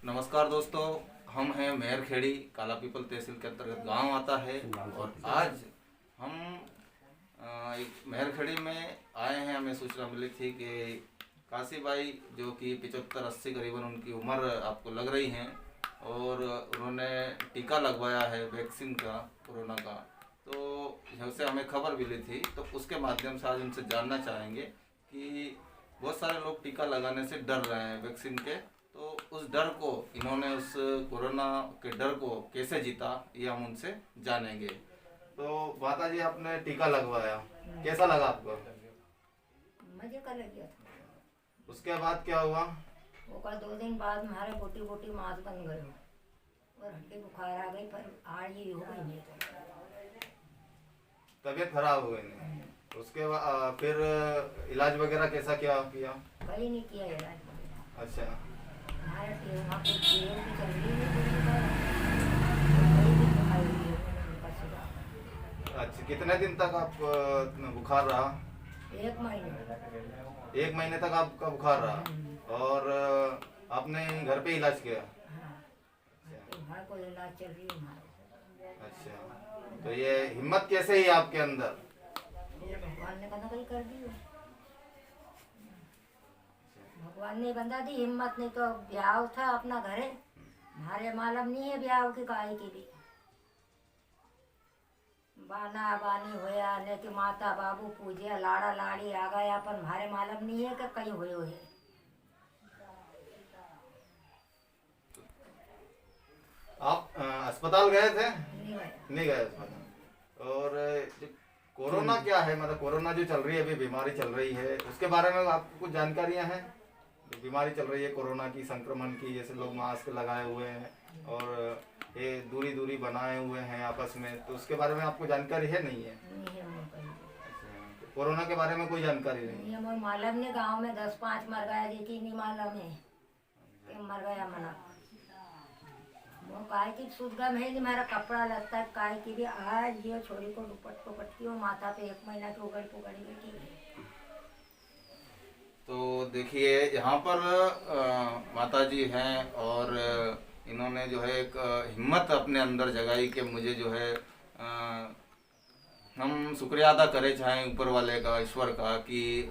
नमस्कार दोस्तों, हम हैं मेहरखेड़ी। काला पीपल तहसील के अंतर्गत गांव आता है और आज हम एक मेहरखेड़ी में आए हैं। हमें सूचना मिली थी कि काशी भाई जो कि 75-80 करीबन उनकी उम्र आपको लग रही हैं और उन्होंने टीका लगवाया है वैक्सीन का, कोरोना का। तो जैसे हमें खबर मिली थी तो उसके माध्यम से आज उनसे जानना चाहेंगे कि बहुत सारे लोग टीका लगाने से डर रहे हैं वैक्सीन के। तो उस डर को, इन्होंने उस कोरोना के डर को कैसे जीता, ये हम उनसे जानेंगे। तो माता जी, आपने टीका लगवाया, कैसा लगा आपको? मजे कर गया था। उसके बाद क्या हुआ? वो का 2 दिन बाद हमारे गोटी गोटी मांस बन गए और हल्की बुखार आ गई, पर आज ही हो गई नहीं तो। तबीयत खराब हो गई नहीं? उसके बाद फिर इलाज वगैरह कैसा क्या किया? कहीं नहीं किया इलाज वगैरह। अच्छा। हमारे वहाँ पे ट्रेन भी चल रही है पूरी तरह, कहीं भी दिखाई हुई है उनका सुझाव। अच्छा, कितने दिन तक आप बुखार रहा? 1 महीने। 1 महीने तक आपका बुखार रहा और आपने घर पे इलाज किया? हाँ, हमारे को इलाज चल रही है हमारे। अच्छा, तो ये हिम्मत कैसे ही आपके अंदर? ये भगवान ने बंदा कहीं कर दी। भगवान ने बंदा दी हिम्मत, नहीं तो ब्याह था अपना घरे, हमारे मालूम नहीं है ब्याह की काय की भी बाना बानी होया ने कि माता बाबू पूजे लाड़ा लाड़ी आ गया, पर हमारे मालूम नहीं है कि कहीं हुए हुए। आप अस्पताल गए थे? नहीं गया। नहीं गए अस्पताल। और जो कोरोना क्या है, मतलब कोरोना जो चल रही है, अभी बीमारी चल रही है, उसके बारे में आपको कुछ जानकारियां हैं? जो बीमारी चल रही है कोरोना की, संक्रमण की, जैसे लोग मास्क लगाए हुए हैं और ये दूरी दूरी बनाए हुए हैं आपस में, तो उसके बारे में आपको जानकारी है? नहीं है? नहीं है वो कहीं। अच्छा, तो कोरोना के बारे में कोई जानकारी नहीं? नहीं है वो मालूम नहीं, गाँव में 10-5 मर गया, देखी नहीं मालूम है कि मर गया मना। वो काय की सुगम है नहीं, मेरा कपड़ा लगता है काय की भी आज ये छोरी को दुपट को पटकी हो माथा पे 1 महीना की उगड़ पुगड़ी बेटी है। तो देखिए, यहाँ पर माता जी हैं और इन्होंने जो है एक हिम्मत अपने अंदर जगाई कि मुझे जो है हम शुक्रिया अदा करें चाहें ऊपर वाले का, ईश्वर का, कि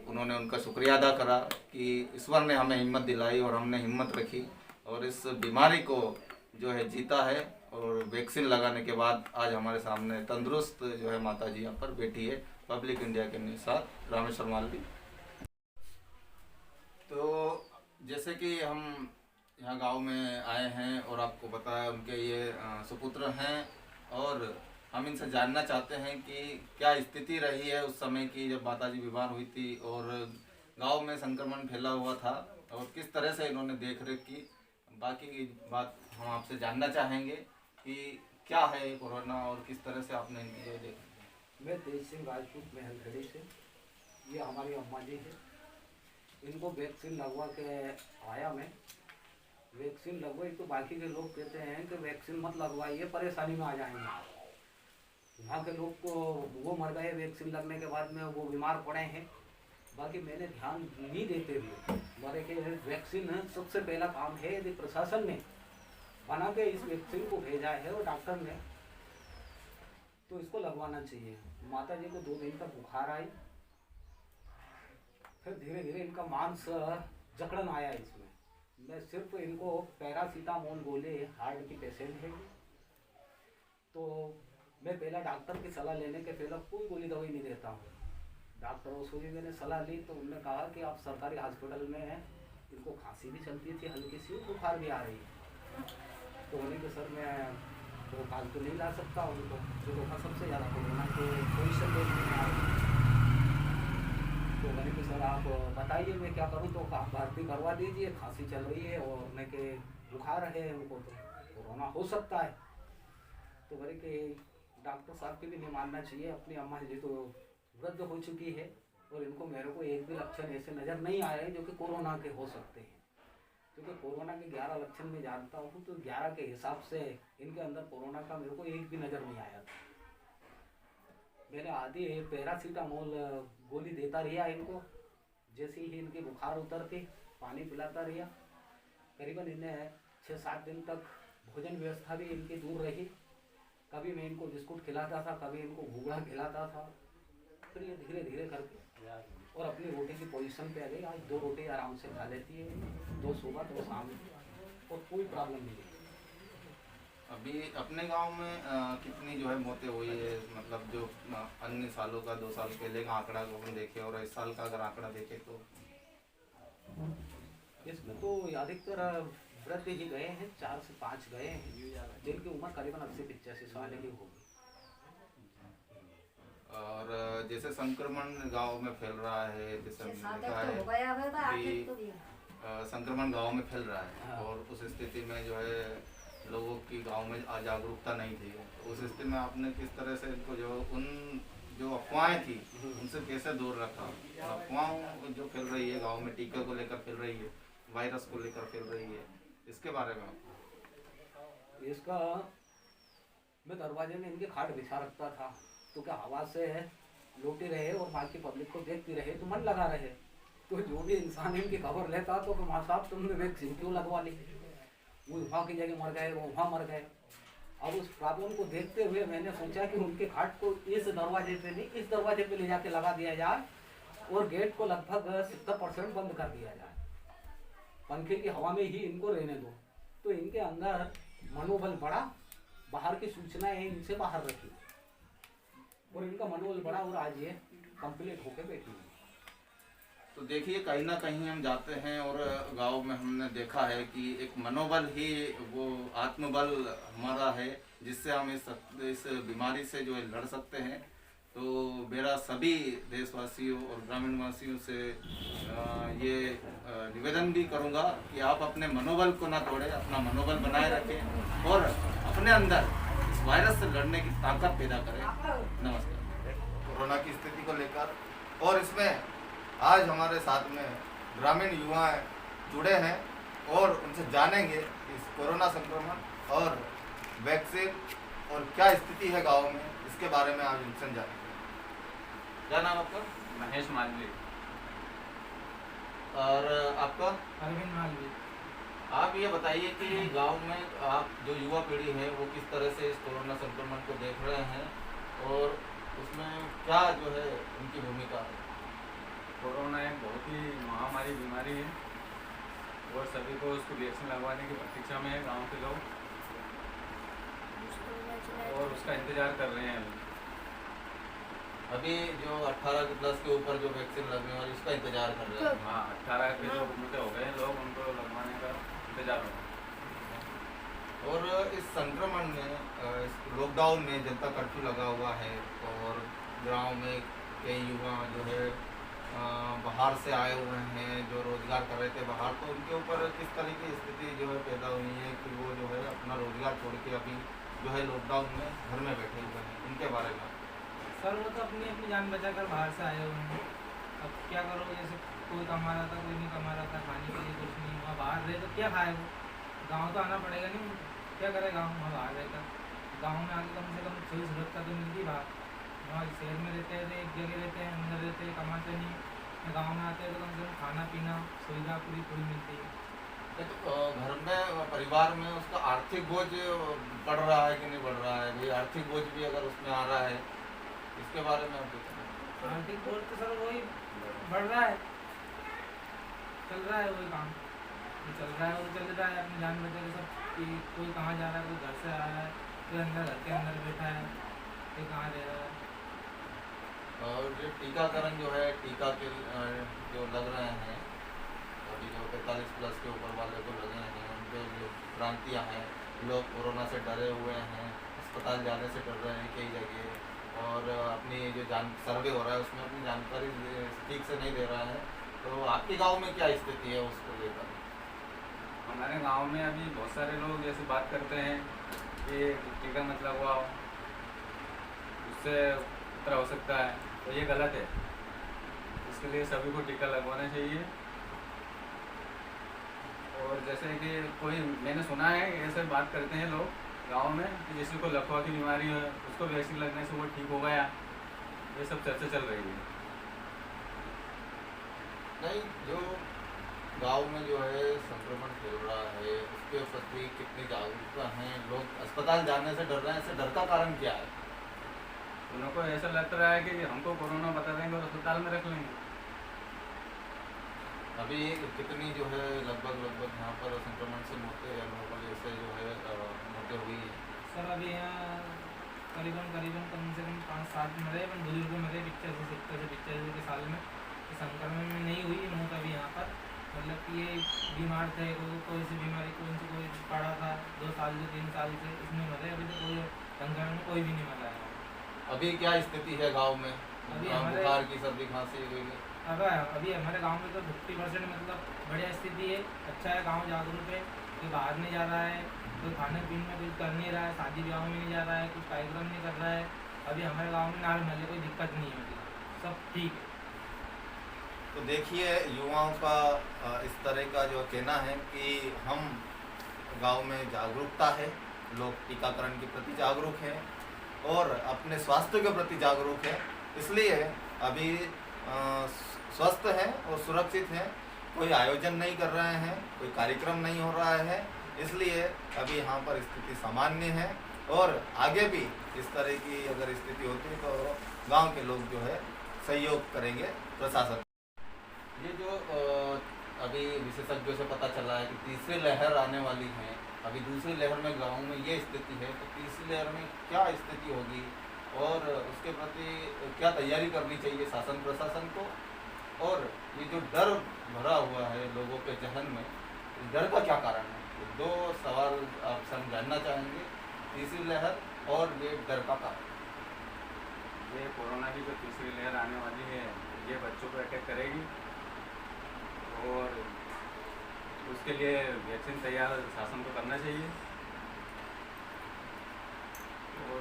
उन्होंने उनका शुक्रिया अदा करा कि ईश्वर ने हमें हिम्मत दिलाई और हमने हिम्मत रखी और इस बीमारी को जो है जीता है। और वैक्सीन लगाने के बाद आज हमारे सामने तंदुरुस्त जो है माता जी यहाँ पर बैठी है, पब्लिक इंडिया के साथ, रामेश्वर मालवी। तो जैसे कि हम यहाँ गांव में आए हैं और आपको बताया उनके ये सुपुत्र हैं और हम इनसे जानना चाहते हैं कि क्या स्थिति रही है उस समय की जब माता जी बीमार हुई थी और गांव में संक्रमण फैला हुआ था और किस तरह से इन्होंने देख रेख की। बाकी की बात हम आपसे जानना चाहेंगे कि क्या है ये कोरोना और किस तरह से आपने ये देखा। मैं तेज सिंह राजपूत मेहरगढ़ी से। ये हमारी अम्मा जी है। इनको वैक्सीन लगवा के आया मैं। वैक्सीन लगवाई तो बाकी के लोग कहते हैं कि वैक्सीन मत लगवाइए, परेशानी में आ जाएंगे आप। वहाँ के लोग को वो मर गए वैक्सीन लगने के बाद में, वो बीमार पड़े हैं। बाकी मैंने ध्यान नहीं देते हुए बोले कि वैक्सीन सबसे पहला काम है, यदि प्रशासन ने बना के इस वैक्सीन को भेजा है और डॉक्टर ने, तो इसको लगवाना चाहिए। माता जी को 2 दिन तक बुखार आई, फिर धीरे धीरे इनका मांस जकड़न आया इसमें। मैं सिर्फ इनको पैरासीटामोल गोली, हार्ट की पेशेंट है, तो मैं पहला डॉक्टर की सलाह लेने के पहले कोई गोली दवाई नहीं देता हूँ। डॉक्टरों से भी मैंने सलाह ली तो उन्होंने कहा कि आप सरकारी हॉस्पिटल में हैं। इनको खांसी भी चलती थी हल्की सी, बुखार भी आ रही है, तो बोले कि सर मैं तो फालतू नहीं ला सकता उनको, जो धोखा सबसे ज़्यादा कोरोना के पोजिशन में नहीं आ रही। तो मैंने कि सर आप बताइए मैं क्या करूं, तो आप भर्ती करवा दीजिए, खांसी चल रही है और उन्हें के बुखार है, उनको तो कोरोना हो सकता है। तो बोले कि डॉक्टर साहब की भी नहीं मानना चाहिए, अपनी अम्मा जी तो वृद्ध हो चुकी है और इनको मेरे को एक भी लक्षण ऐसे नज़र नहीं आ रहे जो कि कोरोना के हो सकते हैं। क्योंकि कोरोना के 11 लक्षण मैं जानता हूँ, तो 11 के हिसाब से इनके अंदर कोरोना का मेरे को एक भी नज़र नहीं आया था। मैंने आधी पैरासीटामोल गोली देता रहा इनको, जैसे ही इनकी बुखार उतरती पानी पिलाता रहा, करीबन इन्हें 6-7 दिन तक भोजन व्यवस्था भी इनकी दूर रही। कभी मैं इनको बिस्कुट खिलाता था, कभी इनको घूगड़ा खिलाता था। फिर ये धीरे धीरे करके और अपनी रोटी की पोजीशन पे आ गई। आज 2 रोटी आराम से खा लेती है, 2 सुबह 2 शाम, और कोई प्रॉब्लम नहीं है। अभी अपने गांव में कितनी जो है मौतें हुई है, मतलब जो अन्य सालों का 2 साल पहले का आंकड़ा को हम देखें और इस साल का अगर आंकड़ा देखें तो इसमें तो अधिकतर वृद्ध ही गए हैं, 4 से 5 गए हैं, जिनकी उम्र करीबन 80-85 साल की होगी। और जैसे संक्रमण गांव में फैल रहा है, जैसे हमने देखा तो हो गया होगा है आखिर तो कि भी। संक्रमण गांव में फैल रहा है हाँ। और उस स्थिति में जो है लोगों की गांव में जागरूकता नहीं थी। तो उस स्थिति में आपने किस तरह से इनको जो अफवाहें थी उनसे कैसे दूर रखा? अफवाहों जो फैल रही है गांव में, टीके को लेकर फैल रही है, वायरस को लेकर फैल रही है, इसके बारे में इसका मैं दरवाजे में इनके खाट बिछा रखता था, तो क्या हवा से लौटी रहे और बाकी पब्लिक को देखती रहे तो मन लगा रहे। तो जो भी इंसान इनकी खबर लेता तो माँ साहब तुमने वैक्सीन क्यों लगवा ली, वो वहाँ की जगह मर गए, वो वहाँ मर गए। अब उस प्रॉब्लम को देखते हुए मैंने सोचा कि उनके खाट को इस दरवाजे पे नहीं, इस दरवाजे पे ले जाके लगा दिया जाए और गेट को लगभग 70% बंद कर दिया जाए, पंखे की हवा में ही इनको रहने दो। तो इनके अंदर मनोबल बढ़ा, बाहर की सूचनाएं इनसे बाहर रखी और इनका मनोबल बढ़ा और आज ये कंप्लीट होके बैठी है। तो देखिए कहीं ना कहीं हम जाते हैं और गांव में हमने देखा है कि एक मनोबल ही वो आत्मबल हमारा है जिससे हम इस बीमारी से जो है लड़ सकते हैं। तो मेरा सभी देशवासियों और ग्रामीण वासियों से ये निवेदन भी करूंगा कि आप अपने मनोबल को ना तोड़ें, अपना मनोबल बनाए रखें और अपने अंदर इस वायरस से लड़ने की ताकत पैदा करें। नमस्कार। कोरोना की स्थिति को लेकर और इसमें आज हमारे साथ में ग्रामीण युवा जुड़े हैं और उनसे जानेंगे इस कोरोना संक्रमण और वैक्सीन और क्या स्थिति है गांव में, इसके बारे में आज उनसे जानेंगे। क्या नाम आपका? महेश मालवी। और आपका? अरविंद मालवी। आप ये बताइए कि गांव में आप जो युवा पीढ़ी है वो किस तरह से इस कोरोना संक्रमण को देख रहे हैं और उसमें क्या जो है उनकी भूमिका है? कोरोना एक बहुत ही महामारी बीमारी है और सभी को उसको वैक्सीन लगवाने की प्रतीक्षा में है गांव के लोग और उसका इंतजार कर रहे हैं। अभी जो 18 प्लस के ऊपर जो वैक्सीन लगने वाली उसका इंतजार कर रहे हैं। हाँ, 18 के जो उम्र के हो गए लोग उनको लगवाने का इंतजार हो रहा है। और इस संक्रमण में इस लॉकडाउन में जनता कर्फ्यू लगा हुआ है और गांव में कई युवा जो है बाहर से आए हुए हैं जो रोजगार कर रहे थे बाहर, तो उनके ऊपर किस तरह की स्थिति जो है पैदा हुई है कि वो जो है अपना रोजगार छोड़ के अभी जो है लॉकडाउन में घर में बैठे हुए हैं, उनके बारे में? सर वो तो अपनी अपनी जान बचा कर बाहर से आए हुए हैं। अब क्या करो, जैसे कोई कमा रहा था कोई नहीं कमा रहा था, खाने के लिए कुछ नहीं, वहाँ बाहर रहे तो क्या खाए वो, गाँव तो आना पड़ेगा नहीं, क्या करे गाँव, वहाँ बाहर रहकर गाँव में आके कम से कम सही जरूरत का तो मिलती बाहर। वहाँ शहर में रहते हैं एक जगह रहते हैं, अंदर रहते हैं, कमाते नहीं, गाँव में आते हैं तो कम से कम खाना पीना सुविधा पूरी मिलती है। तो घर में परिवार में उसका आर्थिक बोझ बढ़ रहा है कि नहीं बढ़ रहा है? भाई आर्थिक बोझ भी अगर उसमें आ रहा है इसके बारे में आप बताएं। आर्थिक बोझ तो सर वही बढ़ रहा है, चल रहा है वही काम चल रहा है, वो चल रहा है अपनी जान बचा के सब, कि कोई कहाँ जा रहा है, कोई घर से आ रहा है, कोई अंदर घर के अंदर बैठा है, कोई कहाँ रह रहा है। और जो टीकाकरण जो है टीका के जो लग रहे हैं अभी जो 45 प्लस के ऊपर वाले को लगे हैं उनके जो भ्रांतियाँ हैं, लोग कोरोना से डरे हुए हैं, अस्पताल जाने से डर रहे हैं कई जगह और अपनी जो सर्वे हो रहा है उसमें अपनी जानकारी ठीक से नहीं दे रहा है। तो आपके गांव में क्या स्थिति है उसको लेकर? हमारे गांव में अभी बहुत सारे लोग जैसे बात करते हैं कि टीका मत लगवाओ, उससे खतरा हो सकता है, तो ये गलत है। इसके लिए सभी को टीका लगवाना चाहिए। और जैसे कि कोई मैंने सुना है ऐसे बात करते हैं लोग गांव में कि जिसको को लकवा की बीमारी है उसको वैक्सीन लगने से वो ठीक हो गया, ये सब चर्चा चल रही है। नहीं, जो गांव में जो है संक्रमण फैल रहा है, उसके प्रति कितनी जागरूकता है, लोग अस्पताल जाने से डर रहे हैं, इससे डर का कारण क्या है? उनको ऐसा लग रहा है कि हमको कोरोना बता देंगे और अस्पताल में रख लेंगे। अभी कितनी जो है लगभग यहाँ पर संक्रमण से मौतें या नॉर्मल ऐसे जो है मौतें हुई है? सर अभी यहाँ करीबन कम से कम 5-7 मरे, पर बुजुर्ग मरे 75 के साल में। संक्रमण में नहीं हुई मौत अभी यहाँ पर, मतलब कि ये बीमार थे, कोई सी बीमारी कोई पड़ा था 2 साल से 3 साल से, इसमें मरे। अभी तो कोई संक्रमण में कोई भी नहीं मरा है। अभी क्या स्थिति है गांव में? अभी बुखार की, सर्दी खांसी हुई है? अभी हमारे गांव में तो 50% मतलब बढ़िया स्थिति है, अच्छा है, गांव जागरूक है, कोई बाहर नहीं जा रहा है, कोई खाने पीने में कुछ कर नहीं रहा है, शादी ब्याह में नहीं जा रहा है, कुछ कार्यक्रम नहीं कर रहा है। अभी हमारे गांव में नॉर्मल है, कोई दिक्कत नहीं है, मतलब सब ठीक है। तो देखिए युवाओं का इस तरह का जो कहना है कि हम गांव में जागरूकता है, लोग टीकाकरण के प्रति जागरूक हैं और अपने स्वास्थ्य के प्रति जागरूक है, इसलिए अभी स्वस्थ हैं और सुरक्षित हैं, कोई आयोजन नहीं कर रहे हैं, कोई कार्यक्रम नहीं हो रहा है, इसलिए अभी यहाँ पर स्थिति सामान्य है और आगे भी इस तरह की अगर स्थिति होती है तो गांव के लोग जो है सहयोग करेंगे प्रशासन। ये जो अभी विशेषज्ञों से पता चला है कि तीसरी लहर आने वाली है, अभी दूसरी लहर में गांव में ये स्थिति है, तो तीसरी लहर में क्या स्थिति होगी और उसके प्रति क्या तैयारी करनी चाहिए शासन प्रशासन को, और ये जो डर भरा हुआ है लोगों के जहन में, इस डर का क्या कारण है? ये 2 सवाल आप हम जानना चाहेंगे, तीसरी लहर और ये डर का कारण। ये कोरोना की जो तीसरी लहर आने वाली है, ये बच्चों को अटैक करेगी और उसके लिए वैक्सीन तैयार शासन को करना चाहिए और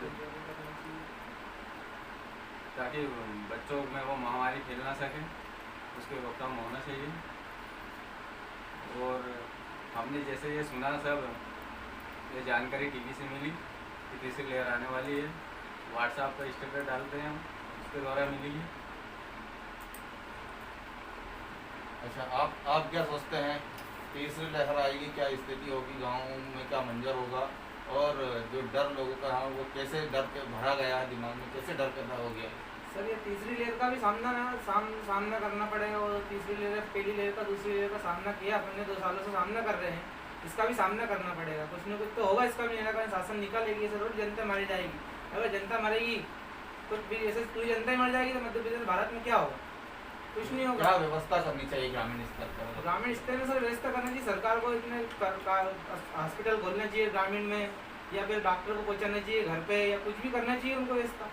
ताकि बच्चों में वो महामारी फैल ना सके, उसके रोकथाम होना चाहिए। और हमने जैसे ये सुना सब, ये जानकारी टीवी से मिली कि तीसरी लहर आने वाली है, व्हाट्सएप पर स्टेटस डालते हैं हम, उसके द्वारा मिली है। अच्छा, आप क्या सोचते हैं, तीसरी लहर आएगी, क्या स्थिति होगी, गांव में क्या मंजर होगा, और जो डर लोगों का है वो कैसे डर के भरा गया है दिमाग में, कैसे डर पैदा हो गया? सर ये तीसरी लेयर का भी सामना करना पड़ेगा, और तीसरी लेयर पहली लेयर का दूसरी लेयर का सामना किया अपन ने, 2 सालों से सामना कर रहे हैं, इसका भी सामना करना पड़ेगा, कुछ न कुछ तो होगा, इसका भी निराकरण शासन निकालेगी। ऐसे रोज जनता मारी जाएगी, अगर जनता मरेगी कुछ भी ऐसे पूरी जनता ही मर जाएगी तो मध्य प्रदेश भारत में क्या होगा? कुछ नहीं होगा। क्या व्यवस्था करनी चाहिए ग्रामीण स्तर पर? ग्रामीण स्तर में सर व्यवस्था करनी चाहिए, सरकार को इतने हॉस्पिटल खोलना चाहिए ग्रामीण में, या फिर डॉक्टर को पहुँचाना चाहिए घर पे, या कुछ भी करना चाहिए उनको व्यवस्था।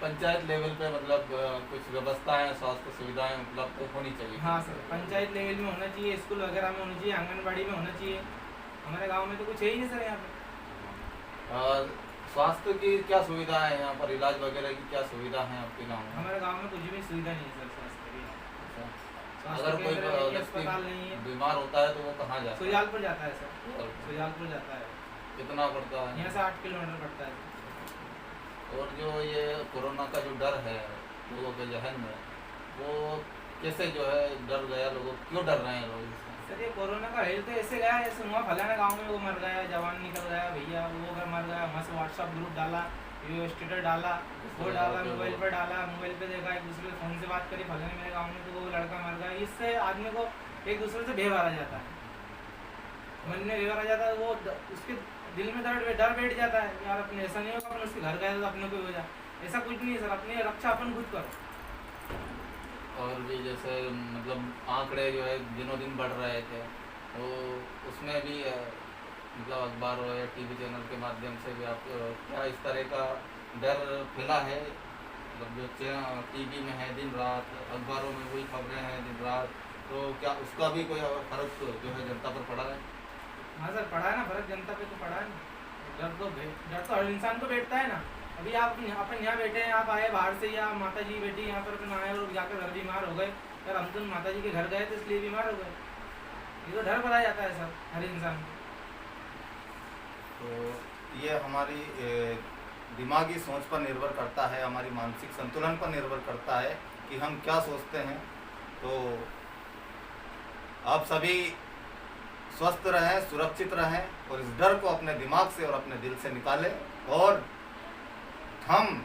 पंचायत लेवल पे मतलब कुछ व्यवस्थाएं, स्वास्थ्य सुविधाएं उपलब्ध होनी चाहिए। हाँ सर, पंचायत लेवल में होना चाहिए, स्कूल वगैरह में होना चाहिए, आंगनबाड़ी में होना चाहिए। हमारे गांव में तो कुछ है ही नहीं सर यहाँ पे। स्वास्थ्य की क्या सुविधा है यहाँ पर, इलाज वगैरह की क्या सुविधा है आपके गाँव में? हमारे गांव में कुछ भी सुविधा नहीं है सर स्वास्थ्य की। अगर कोई अस्पताल नहीं है, बीमार होता है तो वो कहाँ जाता है? सुजालपुर जाता है सर, सुजालपुर जाता है। कितना पड़ता है? यहाँ से 8 किलोमीटर पड़ता है। और जो ये कोरोना का जो डर है लोगों के जहन में, वो कैसे जो है डर गया, लोगों क्यों डर रहे हैं लोग इससे? सर ये कोरोना का हेल्थ तो ऐसे गया, जैसे हुआ फलाना गांव में वो मर गया, जवान निकल गया भैया, वो घर मर गया, वहाँ से व्हाट्सअप ग्रुप डाला, वीडियो स्टेटस डाला, वो डाला, मोबाइल पर डाला, मोबाइल पे देखा, एक दूसरे फ़ोन से बात करी, फलाने मेरे गाँव में तो वो लड़का मर गया। इससे आदमी को एक दूसरे से भेद आ जाता है, मन में भेद आ जाता है, वो उसके दिल में डर बैठ जाता है, यार अपने ऐसा नहीं होगा, अपन उसके घर गए तो अपने को हो जाए, ऐसा कुछ नहीं है सर, अपनी रक्षा अपन खुद करो। और भी जैसे मतलब आंकड़े जो है दिनों दिन बढ़ रहे थे, तो उसमें भी मतलब अखबार या टीवी चैनल के माध्यम से भी आप क्या इस तरह का डर फैला है, मतलब जो टीवी में है दिन रात, अखबारों में वही खबरें हैं दिन रात, तो क्या उसका भी कोई फर्क जो है जनता पर पड़ा है? हाँ सर, पड़ा है ना फर्क, जनता पे तो पड़ा है ना। डर तो हर इंसान को बैठता है ना। अभी आप अपन यहाँ बैठे हैं, आप आए बाहर से, या माता जी बैठी यहाँ पर, अपन आए और जाकर घर बीमार हो गए, यार हम तो माता जी के घर गए तो इसलिए बीमार हो गए, ये तो डर भरा जाता है सर हर इंसान को। तो ये हमारी दिमागी सोच पर निर्भर करता है, हमारी मानसिक संतुलन पर निर्भर करता है कि हम क्या सोचते हैं। तो आप सभी स्वस्थ रहें, सुरक्षित रहें और इस डर को अपने दिमाग से और अपने दिल से निकालें। और हम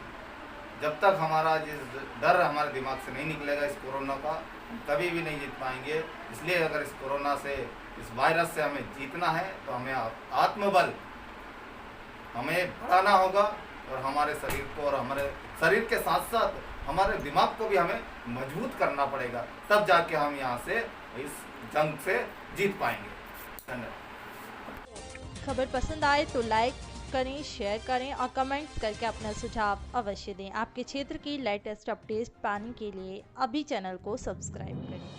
जब तक हमारा जिस डर हमारे दिमाग से नहीं निकलेगा इस कोरोना का, हम कभी भी नहीं जीत पाएंगे। इसलिए अगर इस कोरोना से, इस वायरस से हमें जीतना है तो हमें आत्मबल हमें बढ़ाना होगा और हमारे शरीर को और हमारे शरीर के साथ साथ हमारे दिमाग को भी हमें मजबूत करना पड़ेगा, तब जाके हम यहाँ से इस जंग से जीत पाएंगे। धन्यवाद। खबर पसंद आए तो लाइक करें, शेयर करें और कमेंट्स करके अपना सुझाव अवश्य दें। आपके क्षेत्र की लेटेस्ट अपडेट पाने के लिए अभी चैनल को सब्सक्राइब करें।